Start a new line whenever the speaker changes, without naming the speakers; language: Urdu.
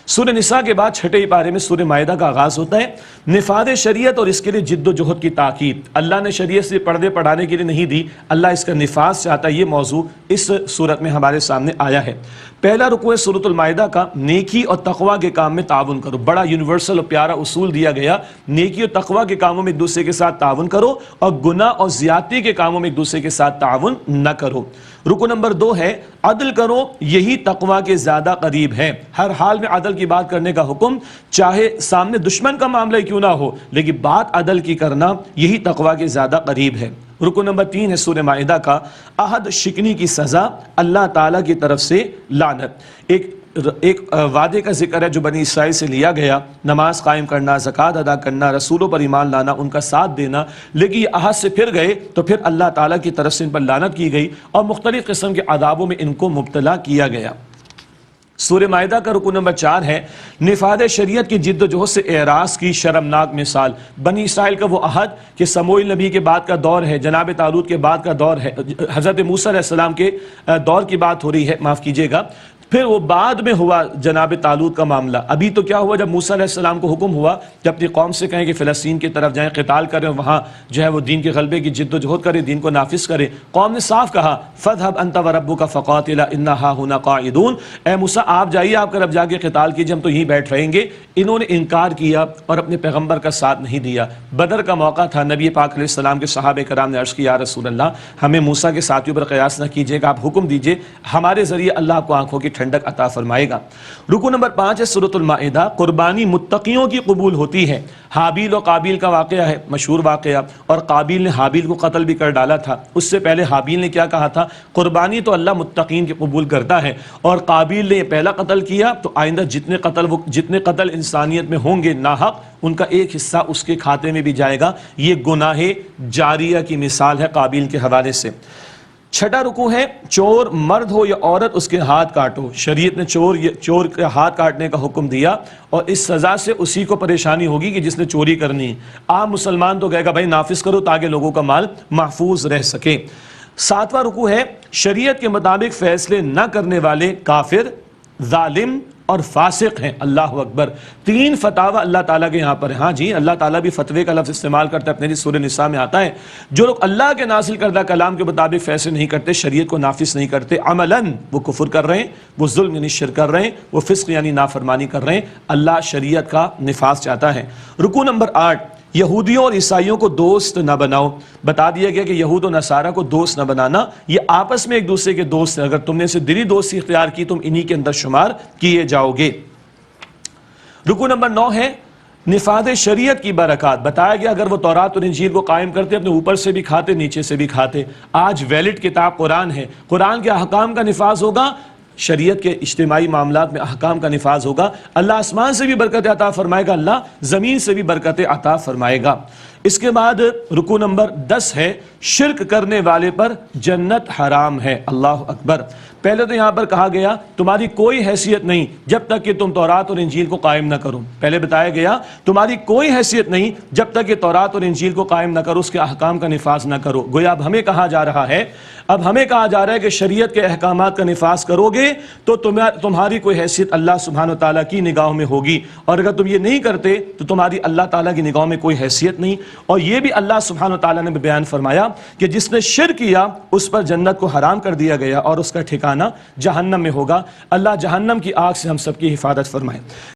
سورہ نساء کے بعد چھٹے پارے میں سورہ مائدہ کا آغاز ہوتا ہے۔ نفاذ شریعت اور اس کے لیے جد و جہد کی تاکید۔ اللہ نے شریعت سے پردے پڑھانے کے لیے نہیں دی، اللہ اس کا نفاذ چاہتا ہے۔ یہ موضوع اس صورت میں ہمارے سامنے آیا ہے۔ پہلا رکوع ہے سورۃ المائدہ کا، نیکی اور تقوی کے کام میں تعاون کرو۔ بڑا یونیورسل اور پیارا اصول دیا گیا، نیکی اور تقوی کے کاموں میں ایک دوسرے کے ساتھ تعاون کرو اور گناہ اور زیادتی کے کاموں میں ایک دوسرے کے ساتھ تعاون نہ کرو۔ رکو نمبر 2 ہے عدل کرو، یہی تقوی کے زیادہ قریب ہے۔ ہر حال میں عدل کی بات کرنے کا حکم، چاہے سامنے دشمن کا معاملہ کیوں نہ ہو، لیکن بات عدل کی کرنا یہی تقوی کے زیادہ قریب ہے۔ رکن نمبر 3 ہے سورہ مائدہ کا، عہد شکنی کی سزا، اللہ تعالیٰ کی طرف سے لعنت۔ ایک وعدے کا ذکر ہے جو بنی اسرائیل سے لیا گیا، نماز قائم کرنا، زکوٰۃ ادا کرنا، رسولوں پر ایمان لانا، ان کا ساتھ دینا، لیکن یہ عہد سے پھر گئے تو پھر اللہ تعالیٰ کی طرف سے ان پر لعنت کی گئی اور مختلف قسم کے عذابوں میں ان کو مبتلا کیا گیا۔ سورہ مائدہ کا رکن نمبر 4 ہے نفاذ شریعت کی جد و جہد سے اعراض کی شرمناک مثال۔ بنی اسرائیل کا وہ عہد کہ سموئیل نبی کے بعد کا دور ہے، جناب طالوت کے بعد کا دور ہے، حضرت موسیٰ علیہ السلام کے دور کی بات ہو رہی ہے، معاف کیجئے گا، پھر وہ بعد میں ہوا جناب طالوت کا معاملہ۔ ابھی تو کیا ہوا، جب موسیٰ علیہ السلام کو حکم ہوا کہ اپنی قوم سے کہیں کہ فلسطین کی طرف جائیں، قتال کریں، وہاں جو ہے وہ دین کے غلبے کی جد و جہد کریں، دین کو نافذ کریں۔ قوم نے صاف کہا فَاذْهَبْ أَنْتَ وَرَبُّكَ فَقَاتِلَا إِنَّا هَاهُنَا قَاعِدُونَ، اے موسیٰ آپ جائیے، آپ کا رب جا کے قتال کیجئے، ہم تو یہیں بیٹھ رہیں گے۔ انہوں نے انکار کیا اور اپنے پیغمبر کا ساتھ نہیں دیا۔ بدر کا موقع تھا، نبی پاک علیہ السلام کے صحابہ کرام نے عرض کیا یا رسول اللہ ہمیں موسیٰ کے ساتھیوں پر قیاس نہ کیجئے گا، آپ حکم دیجئے، ہمارے ذریعے اللہ آپ کو آنکھوں کی ٹھنڈک عطا فرمائے گا۔ رکو نمبر 5 ہے سورۃ المائدہ، قربانی متقیوں کی قبول ہوتی ہے۔ حابیل و قابیل کا واقعہ ہے، مشہور واقعہ، اور قابیل نے حابیل کو قتل بھی کر ڈالا تھا۔ اس سے پہلے حابیل نے کیا کہا تھا، قربانی تو اللہ متقین کی قبول کرتا ہے، اور قابیل نے یہ پہلا قتل کیا تو آئندہ جتنے قتل انسانیت میں ہوں گے ناحق، ان کا ایک حصہ اس کے کھاتے میں بھی جائے گا۔ یہ گناہ جاریہ کی مثال ہے قابیل کے حوالے سے۔ چھٹا رکوع ہے چور مرد ہو یا عورت اس کے ہاتھ کاٹو۔ شریعت نے چور کے ہاتھ کاٹنے کا حکم دیا اور اس سزا سے اسی کو پریشانی ہوگی کہ جس نے چوری کرنی ہے۔ عام مسلمان تو کہے گا بھائی نافذ کرو تاکہ لوگوں کا مال محفوظ رہ سکے۔ 7واں رکوع ہے شریعت کے مطابق فیصلے نہ کرنے والے کافر، ظالم اور فاسق ہیں۔ اللہ اکبر، 3 فتاوی اللہ تعالیٰ کے یہاں پر ہیں۔ ہاں جی، اللہ تعالیٰ بھی فتوے کا لفظ استعمال کرتا ہے، اپنے سورہ نساء میں آتا ہے، جو لوگ اللہ کے نازل کردہ کلام کے مطابق فیصلے نہیں کرتے، شریعت کو نافذ نہیں کرتے، عملاً وہ کفر کر رہے ہیں، وہ ظلم یعنی شرک کر رہے ہیں، وہ فسق یعنی نافرمانی کر رہے ہیں۔ اللہ شریعت کا نفاذ چاہتا ہے۔ رکوع نمبر 8، یہودیوں اور عیسائیوں کو دوست نہ بناؤ۔ بتا دیا گیا کہ یہود و نصارہ کو دوست نہ بنانا، یہ آپس میں ایک دوسرے کے دوست ہیں، اگر تم نے اسے دلی دوستی اختیار کی تم انہی کے اندر شمار کیے جاؤ گے۔ رکوع نمبر 9 ہے نفاذ شریعت کی برکات۔ بتایا گیا اگر وہ تورات اور انجیل کو قائم کرتے اپنے اوپر سے بھی کھاتے نیچے سے بھی کھاتے۔ آج ویلڈ کتاب قرآن ہے، قرآن کے احکام کا نفاذ ہوگا، شریعت کے اجتماعی معاملات میں احکام کا نفاذ ہوگا، اللہ آسمان سے بھی برکت عطا فرمائے گا، اللہ زمین سے بھی برکت عطا فرمائے گا۔ اس کے بعد رکوع نمبر 10 ہے شرک کرنے والے پر جنت حرام ہے۔ اللہ اکبر، پہلے تو یہاں پر کہا گیا تمہاری کوئی حیثیت نہیں جب تک کہ تم تورات اور انجیل کو قائم نہ کرو۔ پہلے بتایا گیا تمہاری کوئی حیثیت نہیں جب تک کہ تورات اور انجیل کو قائم نہ کرو، اس کے احکام کا نفاذ نہ کرو۔ گویا اب ہمیں کہا جا رہا ہے کہ شریعت کے احکامات کا نفاذ کرو گے تو تمہاری کوئی حیثیت اللہ سبحانہ و تعالیٰ کی نگاہوں میں ہوگی، اور اگر تم یہ نہیں کرتے تو تمہاری اللہ تعالیٰ کی نگاہوں میں کوئی حیثیت نہیں۔ اور یہ بھی اللہ سبحانہ و تعالیٰ نے بیان فرمایا کہ جس نے شرک کیا اس پر جنت کو حرام کر دیا گیا اور اس کا ٹھکانہ جہنم میں ہوگا۔ اللہ جہنم کی آگ سے ہم سب کی حفاظت فرمائے۔